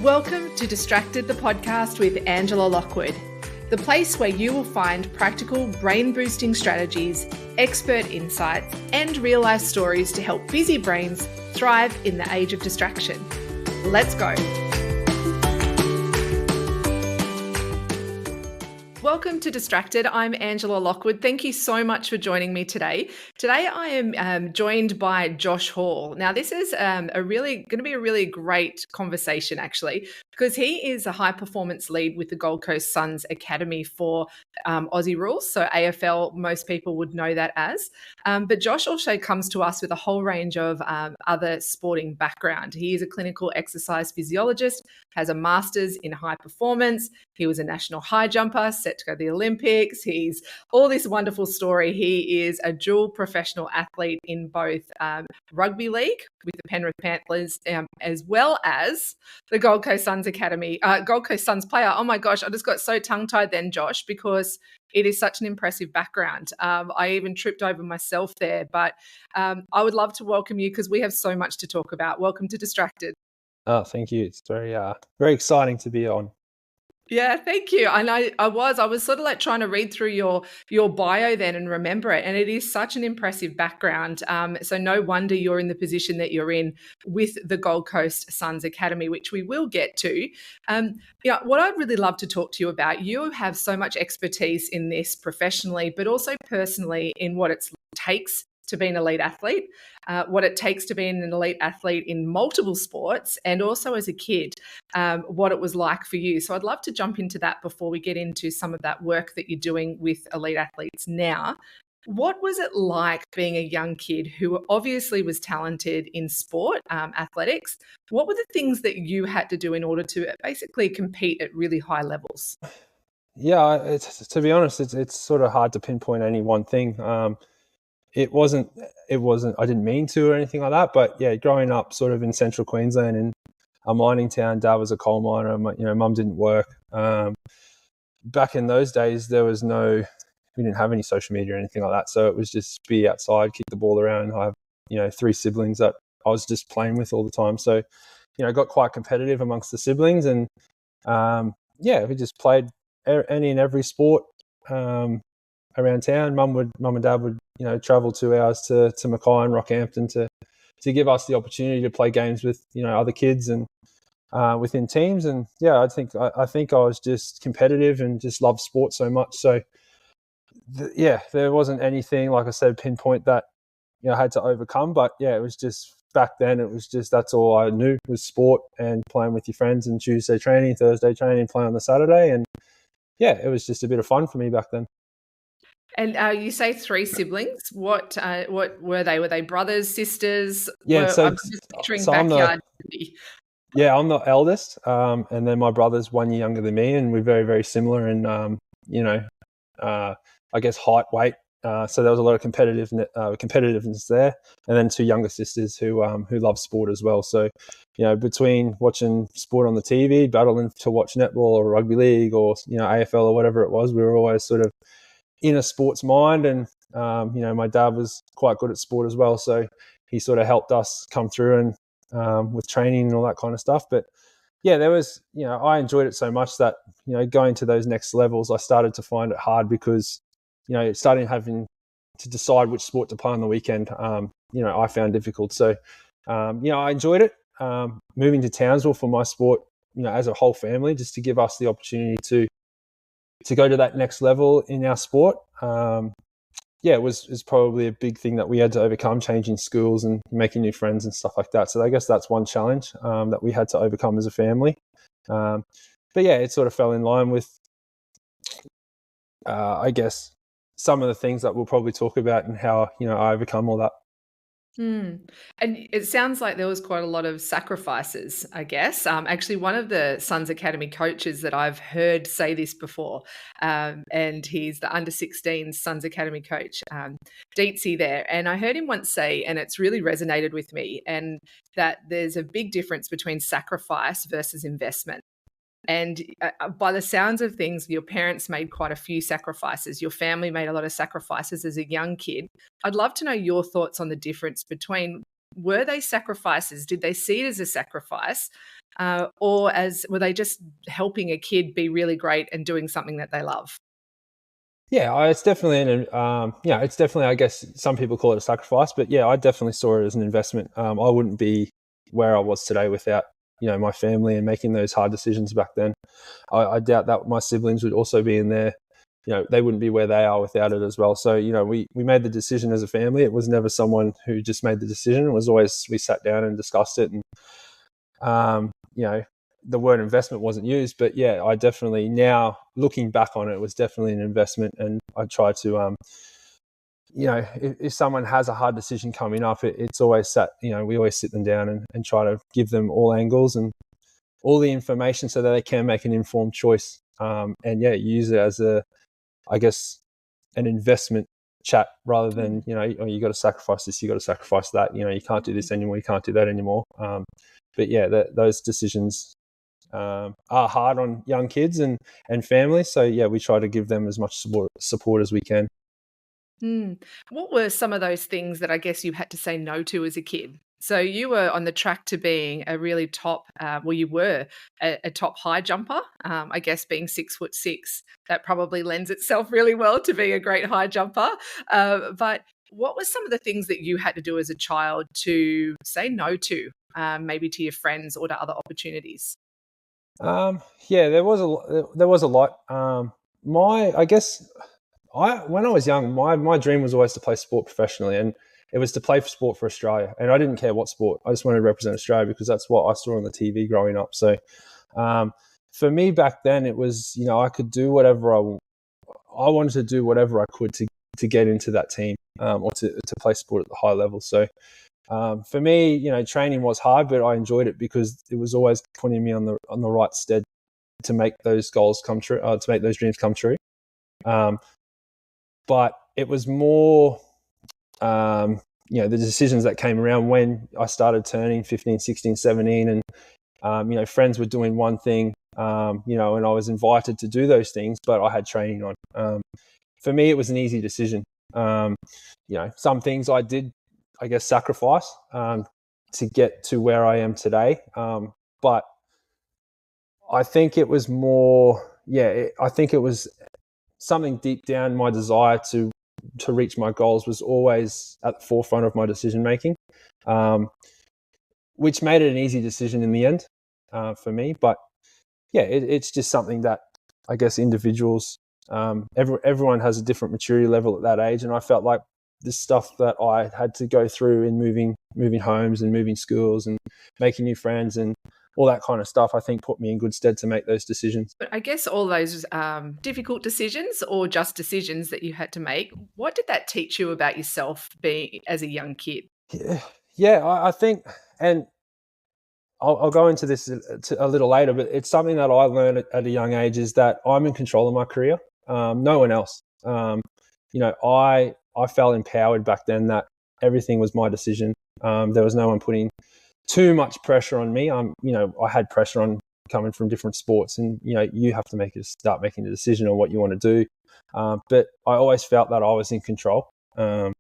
Welcome to Distracted, the podcast with Angela Lockwood, the place where you will find practical brain-boosting strategies, expert insights, and real-life stories to help busy brains thrive in the age of distraction. Let's go. Welcome to Distracted. I'm Angela Lockwood. Thank you so much for joining me today. Today I am joined by Josh Hall. Now this is going to be a really great conversation actually, because he is a high performance lead with the Gold Coast Suns Academy for Aussie Rules. So AFL, most people would know that as. But Josh also comes to us with a whole range of other sporting background. He is a clinical exercise physiologist, has a master's in high performance. He was a national high jumper, set to go to the Olympics. He's all this wonderful story. He is a dual professional athlete in both rugby league with the Penrith Panthers, as well as the Gold Coast Suns Academy, Gold Coast Suns player. Oh my gosh, I just got so tongue-tied then, Josh, because it is such an impressive background. I even tripped over myself there, but I would love to welcome you because we have so much to talk about. Welcome to Distracted. Oh, thank you. It's very exciting to be on. Yeah, thank you. And I was sort of like trying to read through your bio then and remember it. And it is such an impressive background. So no wonder you're in the position that you're in with the Gold Coast Suns Academy, which we will get to. What I'd really love to talk to you about, you have so much expertise in this professionally, but also personally in what it takes to be an elite athlete, what it takes to be an elite athlete in multiple sports, and also as a kid, what it was like for you. So I'd love to jump into that before we get into some of that work that you're doing with elite athletes now. What was it like being a young kid who obviously was talented in sport, athletics? What were the things that you had to do in order to basically compete at really high levels? Yeah, to be honest, it's sort of hard to pinpoint any one thing. It wasn't, I didn't mean to or anything like that, but yeah, growing up sort of in central Queensland in a mining town, dad was a coal miner, mum didn't work. Back in those days, we didn't have any social media or anything like that. So it was just be outside, kick the ball around. I have, 3 siblings that I was just playing with all the time. So, got quite competitive amongst the siblings and, we just played any and every sport, around town. Mum and dad would, travel 2 hours to Mackay and Rockhampton to give us the opportunity to play games with, other kids and within teams. And yeah, I think I was just competitive and just loved sport so much. So there wasn't anything, like I said, pinpoint that, I had to overcome. But yeah, it was just back then, it was just, that's all I knew was sport and playing with your friends and Tuesday training, Thursday training, playing on the Saturday. And yeah, it was just a bit of fun for me back then. And you say 3 siblings. What were they? Were they brothers, sisters? Yeah, I'm just picturing backyard. I'm the eldest, and then my brother's 1 year younger than me, and we're very, very similar in, I guess height, weight. So there was a lot of competitiveness there, and then 2 younger sisters who love sport as well. So, between watching sport on the TV, battling to watch netball or rugby league or AFL or whatever it was, we were always sort of in a sports mind. And my dad was quite good at sport as well, so he sort of helped us come through and with training and all that kind of stuff. But yeah, there was, I enjoyed it so much that, going to those next levels, I started to find it hard because, starting having to decide which sport to play on the weekend, I found difficult. So, I enjoyed it. Moving to Townsville for my sport, as a whole family, just to give us the opportunity to go to that next level in our sport. It was probably a big thing that we had to overcome, changing schools and making new friends and stuff like that. So I guess that's one challenge that we had to overcome as a family. But yeah, it sort of fell in line with, I guess, some of the things that we'll probably talk about and how, I overcome all that. And it sounds like there was quite a lot of sacrifices, I guess. Actually, one of the Suns Academy coaches that I've heard say this before, and he's the under-16 Suns Academy coach, Deetsy there. And I heard him once say, and it's really resonated with me, and that there's a big difference between sacrifice versus investment. And by the sounds of things, your parents made quite a few sacrifices. Your family made a lot of sacrifices as a young kid. I'd love to know your thoughts on the difference between, were they sacrifices? Did they see it as a sacrifice? or were they just helping a kid be really great and doing something that they love? Yeah, it's definitely it's definitely, I guess some people call it a sacrifice, but yeah, I definitely saw it as an investment. I wouldn't be where I was today without, my family and making those hard decisions back then. I doubt that my siblings would also be in there. They wouldn't be where they are without it as well. So, we made the decision as a family. It was never someone who just made the decision. It was always, we sat down and discussed it, and, um, you know, the word investment wasn't used, but yeah, I definitely, now looking back on it, was definitely an investment. And I try to, if someone has a hard decision coming up, it's always we always sit them down and try to give them all angles and all the information so that they can make an informed choice. And yeah, use it as I guess, an investment chat rather than, oh, you got to sacrifice this, you got to sacrifice that, you can't do this anymore, you can't do that anymore. But yeah, those decisions are hard on young kids and families. So yeah, we try to give them as much support as we can. What were some of those things that I guess you had to say no to as a kid? So you were on the track to being a really top, you were a top high jumper. I guess being 6'6", that probably lends itself really well to being a great high jumper. But what were some of the things that you had to do as a child to say no to, maybe to your friends or to other opportunities? Yeah, there was a lot. I guess when I was young, my dream was always to play sport professionally, and it was to play for sport for Australia. And I didn't care what sport. I just wanted to represent Australia because that's what I saw on the TV growing up. So, for me back then, it was, I could do whatever I wanted to do whatever I could to get into that team, or to play sport at the high level. So, for me, training was hard, but I enjoyed it because it was always putting me on the right stead to make those goals come true, to make those dreams come true. But it was more, the decisions that came around when I started turning 15, 16, 17, and, friends were doing one thing, and I was invited to do those things, but I had training on. For me, it was an easy decision. Some things I did, I guess, sacrifice to get to where I am today. But I think it was more, I think it was something deep down. My desire to reach my goals was always at the forefront of my decision making, which made it an easy decision in the end for me. But yeah, it's just something that I guess individuals, everyone has a different maturity level at that age, and I felt like this stuff that I had to go through in moving homes and moving schools and making new friends and all that kind of stuff, I think put me in good stead to make those decisions. But I guess all those difficult decisions or just decisions that you had to make, what did that teach you about yourself being as a young kid? Yeah, I think, and I'll go into this a little later, but it's something that I learned at a young age, is that I'm in control of my career. No one else. I felt empowered back then that everything was my decision. There was no one putting too much pressure on me. I had pressure on coming from different sports, and you have to start making a decision on what you want to do. But I always felt that I was in control, and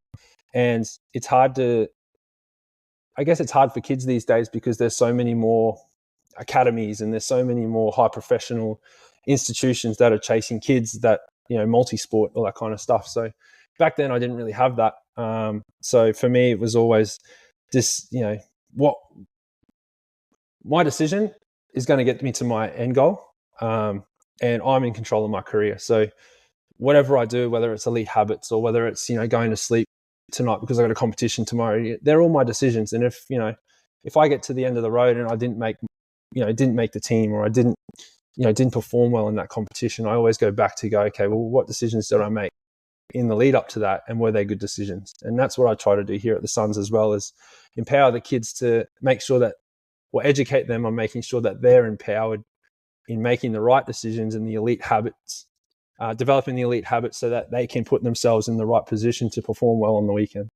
it's hard to. I guess it's hard for kids these days because there's so many more academies and there's so many more high professional institutions that are chasing kids that, multi-sport, all that kind of stuff. So back then I didn't really have that. So for me, it was always this, what my decision is going to get me to my end goal. And I'm in control of my career. So whatever I do, whether it's elite habits or whether it's, going to sleep tonight because I got a competition tomorrow, they're all my decisions. And if I get to the end of the road and I didn't make the team, or I didn't perform well in that competition, I always go back to okay, well, what decisions did I make in the lead up to that, and were they good decisions? And that's what I try to do here at the Suns as well, is empower the kids to make sure that, or educate them on making sure that they're empowered in making the right decisions and the elite habits, developing the elite habits so that they can put themselves in the right position to perform well on the weekend.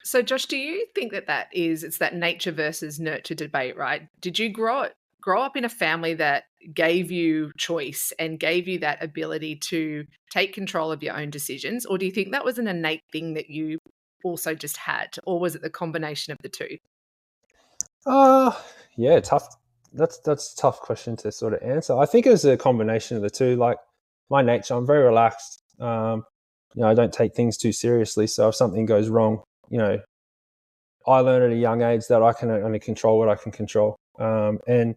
So, Josh, do you think that it's that nature versus nurture debate, right? Did you grow up in a family that gave you choice and gave you that ability to take control of your own decisions? Or do you think that was an innate thing that you also just had? Or was it the combination of the two? Yeah, tough. that's a tough question to sort of answer. I think it was a combination of the two. Like my nature, I'm very relaxed. I don't take things too seriously. So if something goes wrong, I learned at a young age that I can only control what I can control. And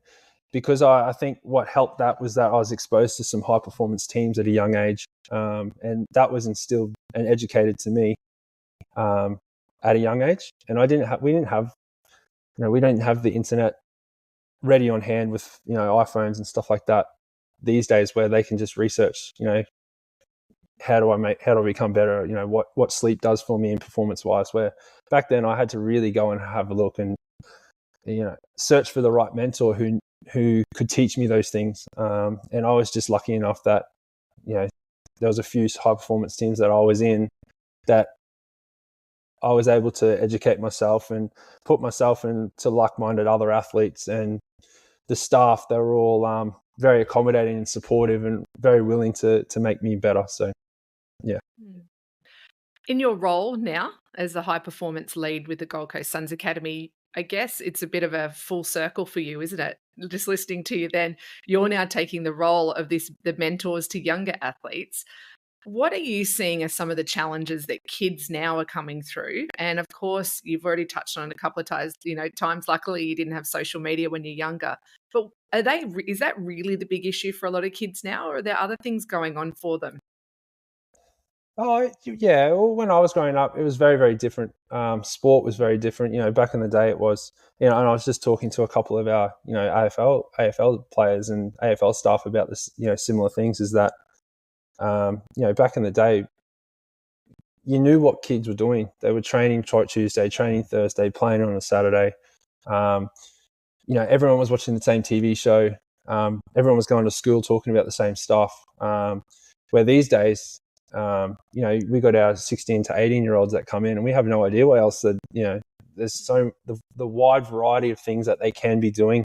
because I think what helped that was that I was exposed to some high performance teams at a young age. And that was instilled and educated to me at a young age. And we didn't have the internet ready on hand with, iPhones and stuff like that these days, where they can just research, how do I become better? What sleep does for me in performance wise, where back then I had to really go and have a look and, search for the right mentor who could teach me those things. And I was just lucky enough that, there was a few high performance teams that I was in that I was able to educate myself and put myself into like-minded other athletes, and the staff, they were all very accommodating and supportive and very willing to make me better. So, yeah. In your role now as the high performance lead with the Gold Coast Suns Academy, I guess it's a bit of a full circle for you, isn't it? Just listening to you then, you're now taking the role of the mentors to younger athletes. What are you seeing as some of the challenges that kids now are coming through? And of course, you've already touched on it a couple of times. Luckily, you didn't have social media when you're younger. But is that really the big issue for a lot of kids now, or are there other things going on for them? Oh, yeah. Well, when I was growing up, it was very, very different. Sport was very different. Back in the day, it was, and I was just talking to a couple of our, AFL players and AFL staff about this, similar things, is that, back in the day, you knew what kids were doing. They were training Tuesday, training Thursday, playing on a Saturday. Everyone was watching the same TV show. Everyone was going to school talking about the same stuff. Where these days, we got our 16 to 18-year-olds that come in, and we have no idea what else that, there's the wide variety of things that they can be doing,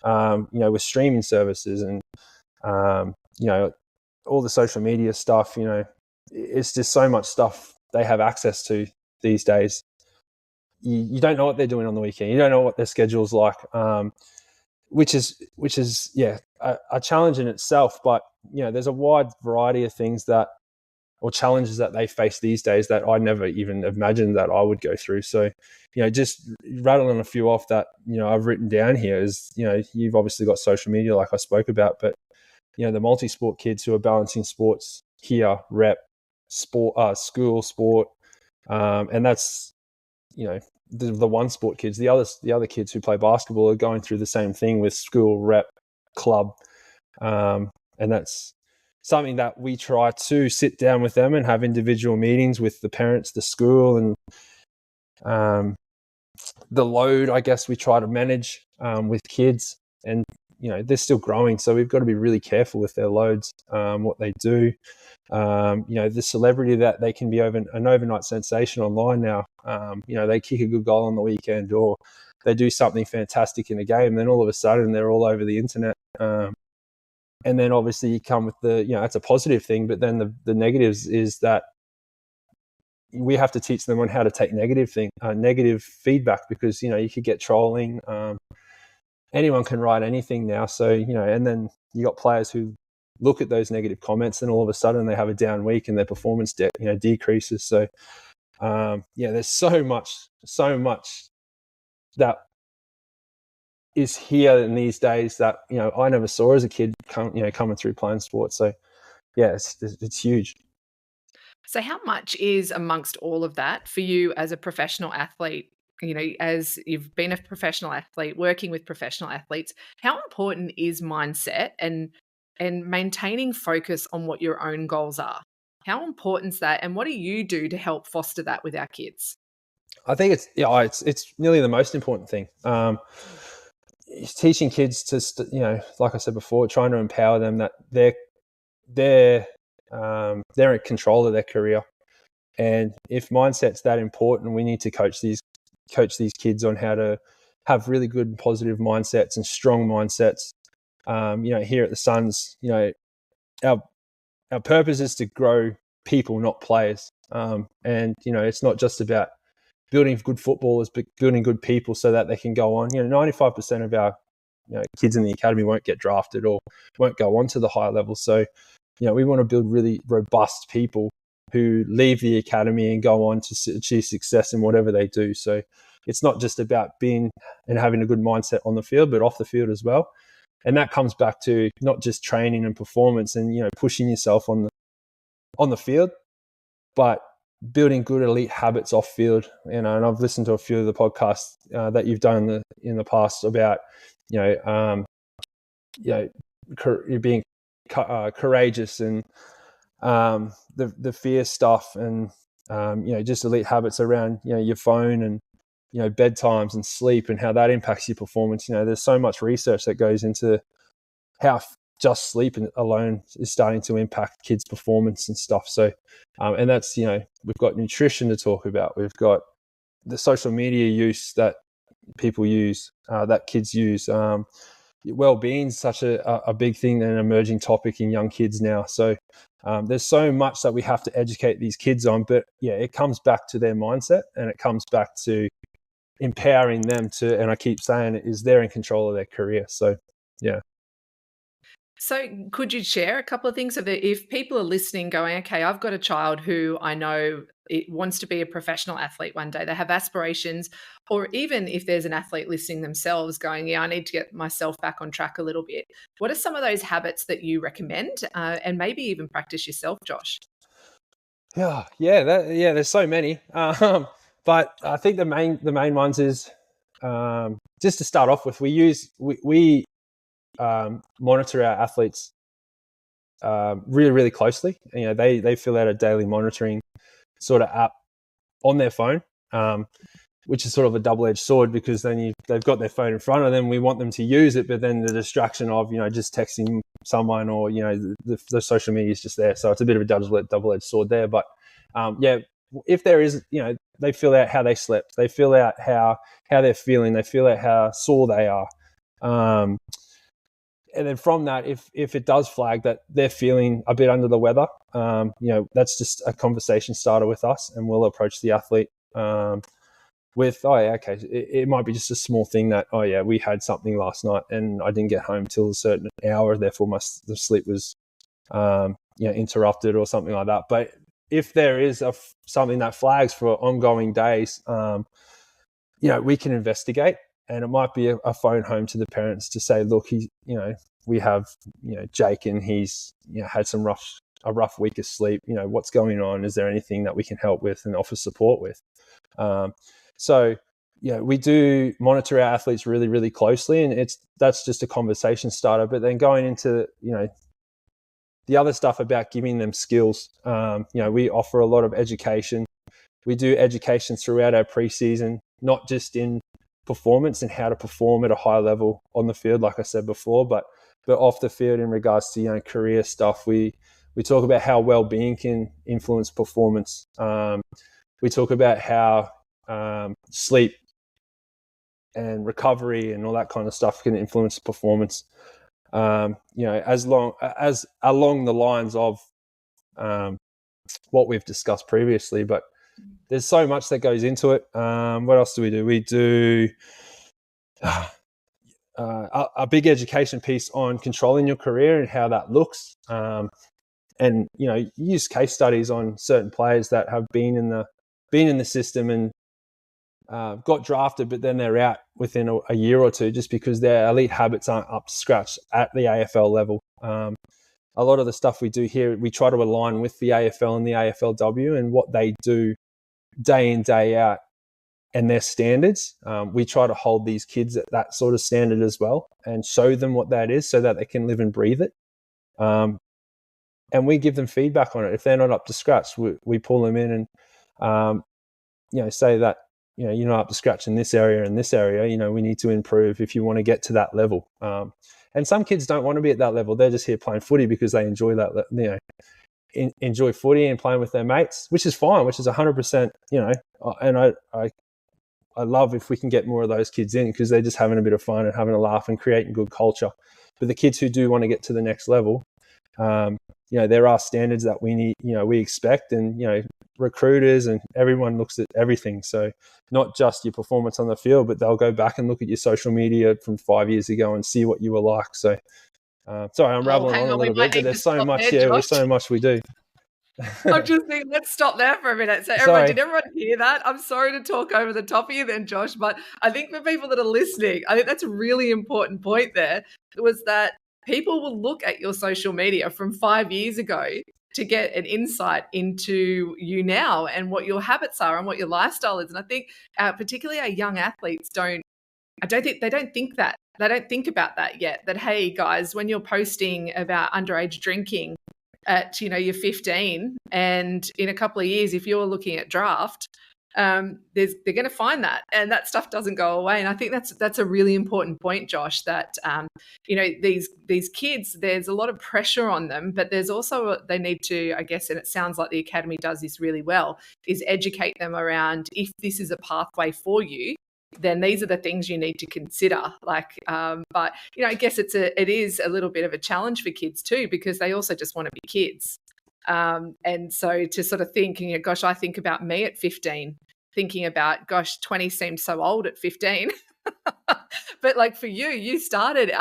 with streaming services and, all the social media stuff. It's just so much stuff they have access to these days. You don't know what they're doing on the weekend. You don't know what their schedule's like, which is a challenge in itself. But there's a wide variety of things or challenges that they face these days that I never even imagined that I would go through. So, just rattling a few off that, I've written down here is, you've obviously got social media like I spoke about, but, the multi-sport kids who are balancing sports here, rep, sport, school, sport, and that's, the one sport kids. The other kids who play basketball are going through the same thing with school, rep, club, and that's something that we try to sit down with them and have individual meetings with the parents, the school, and the load, I guess, we try to manage with kids. And they're still growing, so we've got to be really careful with their loads, what they do. The celebrity that they can be an overnight sensation online now. They kick a good goal on the weekend, or they do something fantastic in a game, then all of a sudden they're all over the internet. And then obviously you come with it's a positive thing, but then the negatives is that we have to teach them on how to take negative feedback, because, you could get trolling. Anyone can write anything now. So, and then you got players who look at those negative comments and all of a sudden they have a down week and their performance decreases. So, there's so much that is here in these days that, I never saw as a kid coming through playing sports. So, yeah, it's huge. So how much is amongst all of that for you as a professional athlete? As you've been a professional athlete, working with professional athletes, how important is mindset and maintaining focus on what your own goals are? How important is that? And what do you do to help foster that with our kids? I think it's nearly the most important thing. It's teaching kids to, like I said before, trying to empower them that they're in control of their career. And if mindset's that important, we need to coach these kids on how to have really good and positive mindsets and strong mindsets. Here at the Suns, our purpose is to grow people, not players. And it's not just about building good footballers, but building good people so that they can go on. 95% of our kids in the academy won't get drafted or won't go on to the higher level. So, we want to build really robust people who leave the academy and go on to achieve success in whatever they do. So it's not just about being and having a good mindset on the field, but off the field as well. And that comes back to not just training and performance and, pushing yourself on the field, but building good elite habits off field. And I've listened to a few of the podcasts that you've done in the past about, being courageous and the fear stuff and just elite habits around your phone and bedtimes and sleep and how that impacts your performance. There's so much research that goes into how just sleep alone is starting to impact kids' performance and stuff. So and that's we've got nutrition to talk about, we've got the social media use that people use, that kids use. Well-being is such a big thing and an emerging topic in young kids now. So there's so much that we have to educate these kids on, but it comes back to their mindset and it comes back to empowering them to, and I keep saying it, is they're in control of their career. So So could you share a couple of things of it? If people are listening going, okay, I've got a child who I know it wants to be a professional athlete one day, they have aspirations, or even if there's an athlete listening themselves going, I need to get myself back on track a little bit. What are some of those habits that you recommend and maybe even practice yourself, Josh? There's so many. But I think the main ones is just to start off with, we monitor our athletes really, really closely. They fill out a daily monitoring sort of app on their phone, which is sort of a double-edged sword, because then they've got their phone in front of them. We want them to use it, but then the distraction of just texting someone or the social media is just there. So it's a bit of a double-edged sword there. But if there is, they fill out how they slept, they fill out how they're feeling, they fill out how sore they are. And then from that, if it does flag that they're feeling a bit under the weather, that's just a conversation starter with us, and we'll approach the athlete with, it might be just a small thing that, we had something last night and I didn't get home till a certain hour, therefore the sleep was interrupted or something like that. But if there is something that flags for ongoing days, we can investigate. And it might be a phone home to the parents to say, look, we have, Jake, and he's, had a rough week of sleep. What's going on? Is there anything that we can help with and offer support with? So we do monitor our athletes really, really closely, and that's just a conversation starter. But then going into, the other stuff about giving them skills, we offer a lot of education. We do education throughout our preseason, not just in performance and how to perform at a high level on the field, like I said before, but off the field in regards to career stuff. We talk about how well-being can influence performance. We talk about how sleep and recovery and all that kind of stuff can influence performance. As along the lines of what we've discussed previously, but there's so much that goes into it. What else do we do? We do a big education piece on controlling your career and how that looks. And use case studies on certain players that have been in the system and got drafted, but then they're out within a year or two just because their elite habits aren't up to scratch at the AFL level. A lot of the stuff we do here, we try to align with the AFL and the AFLW and what they do day in, day out, and their standards. We try to hold these kids at that sort of standard as well and show them what that is so that they can live and breathe it. And we give them feedback on it. If they're not up to scratch, we pull them in and, say that, you're not up to scratch in this area and this area, we need to improve if you want to get to that level. And some kids don't want to be at that level. They're just here playing footy because they enjoy that, enjoy footy and playing with their mates, which is fine, which is 100%, and I love if we can get more of those kids in because they're just having a bit of fun and having a laugh and creating good culture. But the kids who do want to get to the next level, there are standards that we need, we expect, and, recruiters and everyone looks at everything. So not just your performance on the field, but they'll go back and look at your social media from 5 years ago and see what you were like. So sorry, I'm rambling on a little bit, but there's so much, there's so much we do. I'm just thinking, let's stop there for a minute. So everyone, did everyone hear that? I'm sorry to talk over the top of you then, Josh, but I think for people that are listening, I think that's a really important point there, was that people will look at your social media from 5 years ago to get an insight into you now and what your habits are and what your lifestyle is. And I think particularly our young athletes don't think that. They don't think about that yet, that, hey, guys, when you're posting about underage drinking at, you're 15, and in a couple of years, if you're looking at draft, they're going to find that, and that stuff doesn't go away. And I think that's a really important point, Josh, that these kids, there's a lot of pressure on them, but there's also, they need to, I guess, and it sounds like the academy does this really well, is educate them around, if this is a pathway for you, then these are the things you need to consider. But I guess it is a little bit of a challenge for kids too, because they also just want to be kids. And so to sort of think, gosh, I think about me at 15, thinking about, gosh, 20 seems so old at 15. But like for you, you started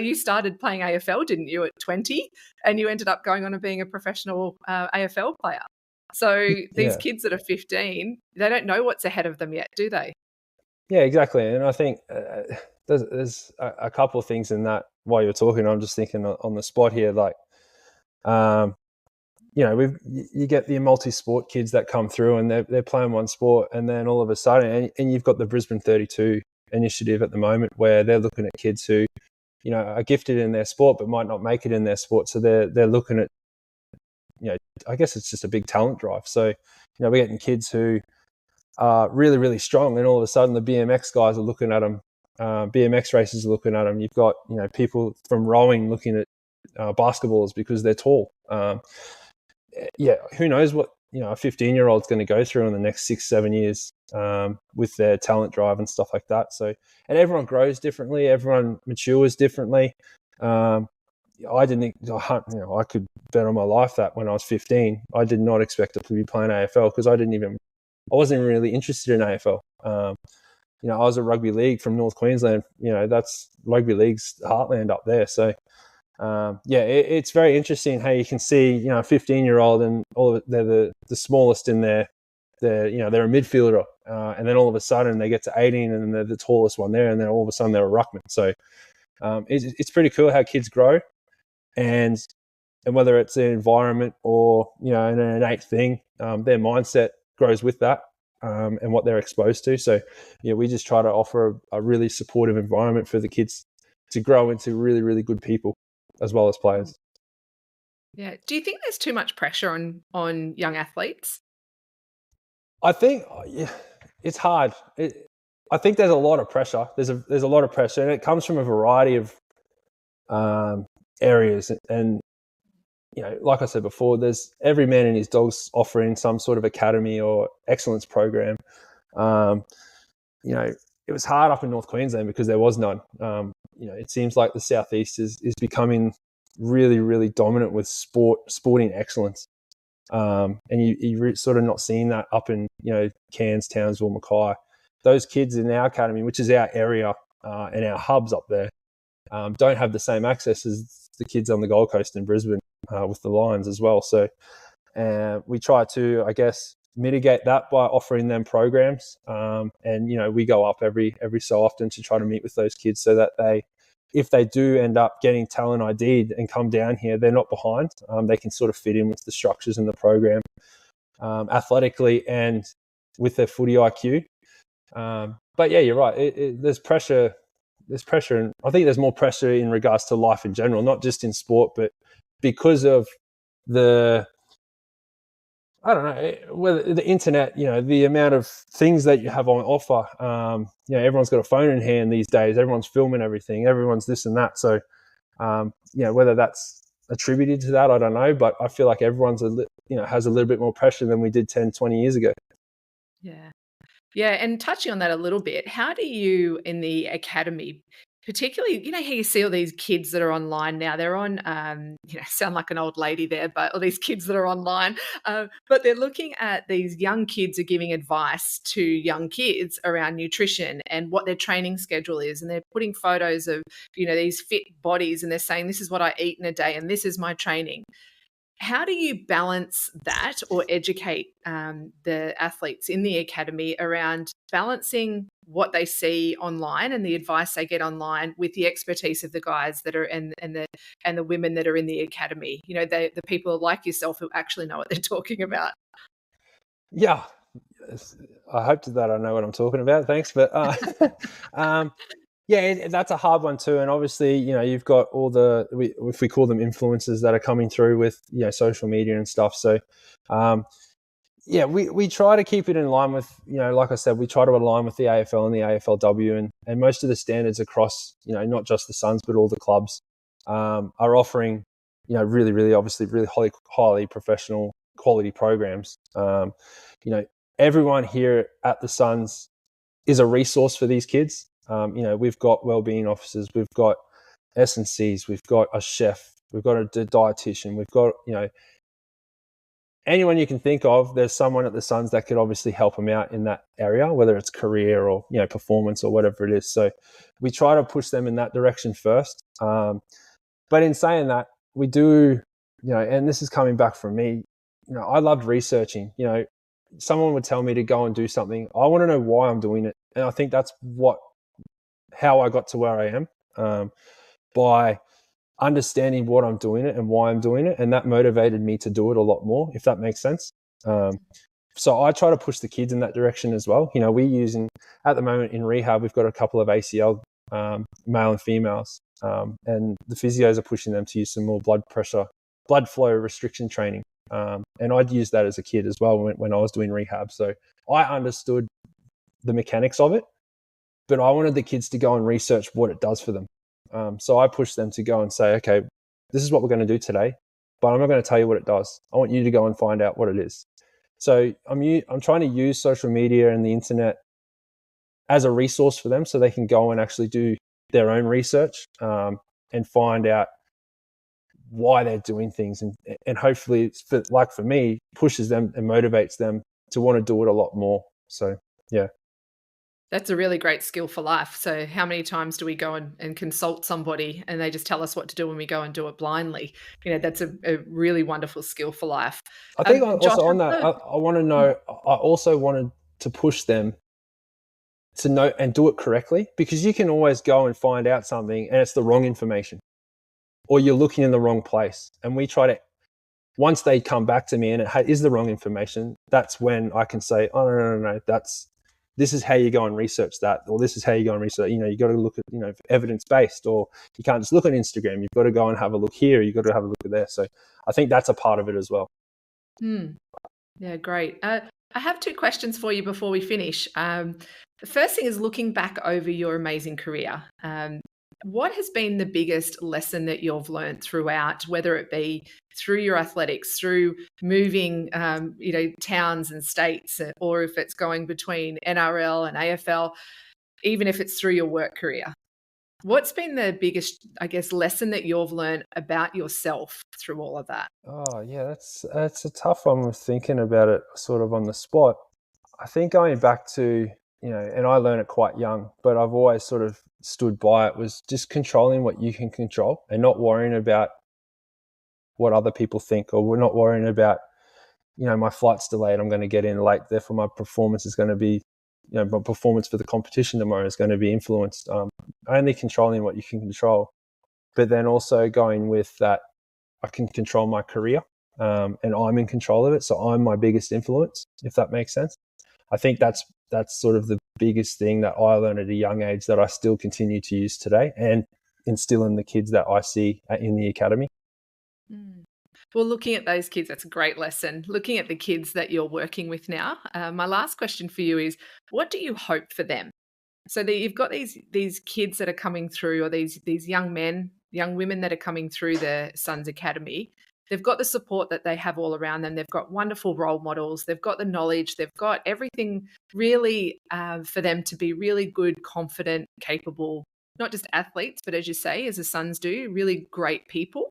you started playing AFL, didn't you, at 20? And you ended up going on and being a professional AFL player. So these kids that are 15, they don't know what's ahead of them yet, do they? Yeah, exactly. And I think there's a couple of things in that while you're talking. I'm just thinking on the spot here, like, you get the multi-sport kids that come through and they're playing one sport, and then all of a sudden, and you've got the Brisbane 32 initiative at the moment where they're looking at kids who, are gifted in their sport but might not make it in their sport. So they're looking at, I guess it's just a big talent drive. So, we're getting kids who are really, really strong, and all of a sudden the BMX guys are looking at them. BMX racers are looking at them. You've got, people from rowing looking at basketballers because they're tall. Who knows what, a 15-year-old's going to go through in the next 6-7 years with their talent drive and stuff like that. So, and everyone grows differently. Everyone matures differently. I didn't think, I could bet on my life that when I was 15, I did not expect to be playing AFL, because I wasn't really interested in AFL. I was a rugby league from North Queensland. That's rugby league's heartland up there. So, it's very interesting how you can see, a 15-year-old and all of it, they're the smallest in they're a midfielder, and then all of a sudden they get to 18 and they're the tallest one there, and then all of a sudden they're a ruckman. So, it's pretty cool how kids grow, and whether it's an environment or an innate thing, their mindset grows with that, and what they're exposed to. So, we just try to offer a really supportive environment for the kids to grow into really, really good people as well as players. Yeah. Do you think there's too much pressure on young athletes? I think it's hard. I think there's a lot of pressure. There's a lot of pressure, and it comes from a variety of areas. And like I said before, there's every man and his dog's offering some sort of academy or excellence program. It was hard up in North Queensland because there was none. It seems like the Southeast is becoming really, really dominant with sporting excellence. And you're sort of not seeing that up in, Cairns, Townsville, Mackay. Those kids in our academy, which is our area and our hubs up there, don't have the same access as the kids on the Gold Coast and Brisbane with the Lions as well. So we try to, I guess, mitigate that by offering them programs. And, we go up every so often to try to meet with those kids so that if they do end up getting talent ID'd and come down here, they're not behind. They can sort of fit in with the structures in the program athletically and with their footy IQ. But yeah, you're right. There's pressure. There's pressure, and I think there's more pressure in regards to life in general, not just in sport, but because of the whether the internet, the amount of things that you have on offer. Everyone's got a phone in hand these days. Everyone's filming everything. Everyone's this and that. So, whether that's attributed to that, I don't know. But I feel like everyone's has a little bit more pressure than we did 10, 20 years ago. Yeah. Yeah. And touching on that a little bit, how do you in the academy particularly, how you see all these kids that are online now. They're on, sound like an old lady there, but all these kids that are online, but they're looking at these young kids are giving advice to young kids around nutrition and what their training schedule is. And they're putting photos of, these fit bodies, and they're saying, this is what I eat in a day and this is my training. How do you balance that or educate the athletes in the academy around balancing what they see online and the advice they get online with the expertise of the guys that are and the women that are in the academy? The people like yourself who actually know what they're talking about. Yeah, I hope that I know what I'm talking about. Thanks, but yeah, that's a hard one too. And obviously, you've got all if we call them influencers that are coming through with, social media and stuff. So, yeah, we try to keep it in line with, like I said, we try to align with the AFL and the AFLW, and most of the standards across, not just the Suns, but all the clubs are offering, really, really, obviously, really highly professional quality programs. Everyone here at the Suns is a resource for these kids. We've got wellbeing officers, we've got S&Cs, we've got a chef, we've got a dietitian, we've got, anyone you can think of. There's someone at the Suns that could obviously help them out in that area, whether it's career or, performance or whatever it is. So we try to push them in that direction first. But in saying that, we do, and this is coming back from me, I loved researching. Someone would tell me to go and do something. I want to know why I'm doing it. And I think that's how I got to where I am, by understanding what I'm doing it and why I'm doing it. And that motivated me to do it a lot more, if that makes sense. So I try to push the kids in that direction as well. We're using, at the moment in rehab, we've got a couple of ACL, male and females, and the physios are pushing them to use some more blood flow restriction training. And I'd used that as a kid as well when I was doing rehab. So I understood the mechanics of it, but I wanted the kids to go and research what it does for them. So I pushed them to go and say, okay, this is what we're going to do today, but I'm not going to tell you what it does. I want you to go and find out what it is. So I'm trying to use social media and the internet as a resource for them so they can go and actually do their own research, and find out why they're doing things. And hopefully, for me, pushes them and motivates them to want to do it a lot more. So, yeah. That's a really great skill for life. So how many times do we go and consult somebody and they just tell us what to do when we go and do it blindly? That's a really wonderful skill for life. I think Josh, also on that, I want to know, I also wanted to push them to know and do it correctly, because you can always go and find out something and it's the wrong information, or you're looking in the wrong place. And we try to, once they come back to me and it is the wrong information, that's when I can say, oh, no, this is how you go and research that, or this is how you go and research. You got to look at, evidence-based, or you can't just look on Instagram. You've got to go and have a look here. You've got to have a look at there. So I think that's a part of it as well. Yeah, great. I have two questions for you before we finish. The first thing is looking back over your amazing career. What has been the biggest lesson that you've learned throughout, whether it be through your athletics, through moving, towns and states, or if it's going between NRL and AFL, even if it's through your work career? What's been the biggest, I guess, lesson that you've learned about yourself through all of that? Oh, yeah, that's a tough one with thinking about it sort of on the spot. I think going back to, and I learned it quite young, but I've always sort of stood by it, was just controlling what you can control and not worrying about what other people think, or we're not worrying about, my flight's delayed, I'm going to get in late, therefore my performance is going to be, my performance for the competition tomorrow is going to be influenced. Only controlling what you can control, but then also going with that, I can control my career, and I'm in control of it. So I'm my biggest influence, if that makes sense. I think that's sort of the biggest thing that I learned at a young age that I still continue to use today and instill in the kids that I see in the academy. Well, looking at those kids, that's a great lesson. Looking at the kids that you're working with now, my last question for you is, what do you hope for them? So that you've got these kids that are coming through, or these young men, young women that are coming through the Suns Academy. They've got the support that they have all around them. They've got wonderful role models. They've got the knowledge. They've got everything really for them to be really good, confident, capable not just athletes, but as you say, as the Suns do, really great people.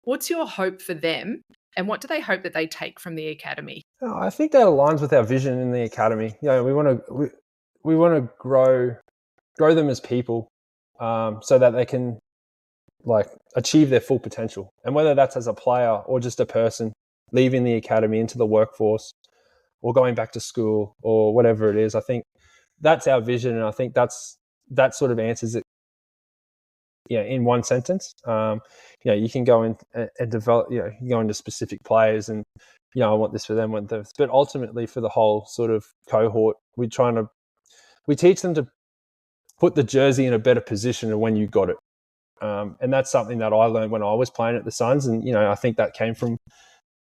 What's your hope for them, and what do they hope that they take from the academy? I think that aligns with our vision in the academy. We want to grow them as people, so that they can achieve their full potential. And whether that's as a player or just a person leaving the academy into the workforce or going back to school or whatever it is, I think that's our vision, and I think that sort of answers it. In one sentence. You can go in and develop. You can go into specific players, and I want this for them, want this. But ultimately, for the whole sort of cohort, we teach them to put the jersey in a better position than when you got it. And that's something that I learned when I was playing at the Suns, and I think that came from.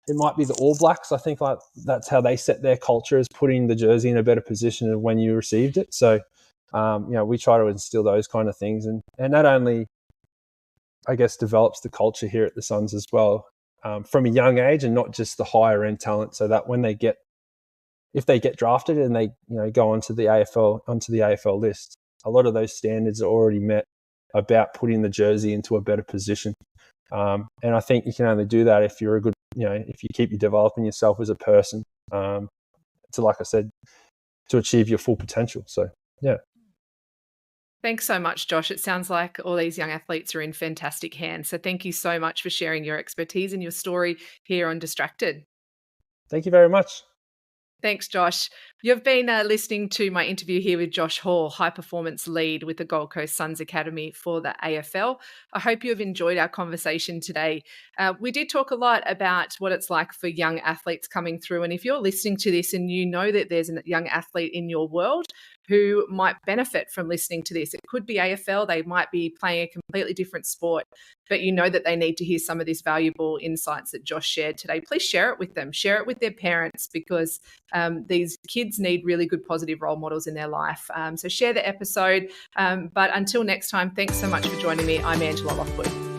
It might be the All Blacks. I think that's how they set their culture, is putting the jersey in a better position than when you received it. So, we try to instill those kind of things, and not only, I guess, develops the culture here at the Suns as well, from a young age, and not just the higher end talent, so that when if they get drafted and they go onto the AFL list, a lot of those standards are already met about putting the jersey into a better position. And I think you can only do that if you're a good, if you keep developing yourself as a person, like I said, to achieve your full potential. So, yeah. Thanks so much, Josh. It sounds like all these young athletes are in fantastic hands. So thank you so much for sharing your expertise and your story here on Distracted. Thank you very much. Thanks, Josh. You've been listening to my interview here with Josh Hall, high performance lead with the Gold Coast Suns Academy for the AFL. I hope you have enjoyed our conversation today. We did talk a lot about what it's like for young athletes coming through. And if you're listening to this and you know that there's a young athlete in your world who might benefit from listening to this, it could be AFL, they might be playing a completely different sport, but you know that they need to hear some of these valuable insights that Josh shared today, please share it with them. Share it with their parents, because these kids need really good positive role models in their life. So share the episode. But until next time, thanks so much for joining me. I'm Angela Lockwood.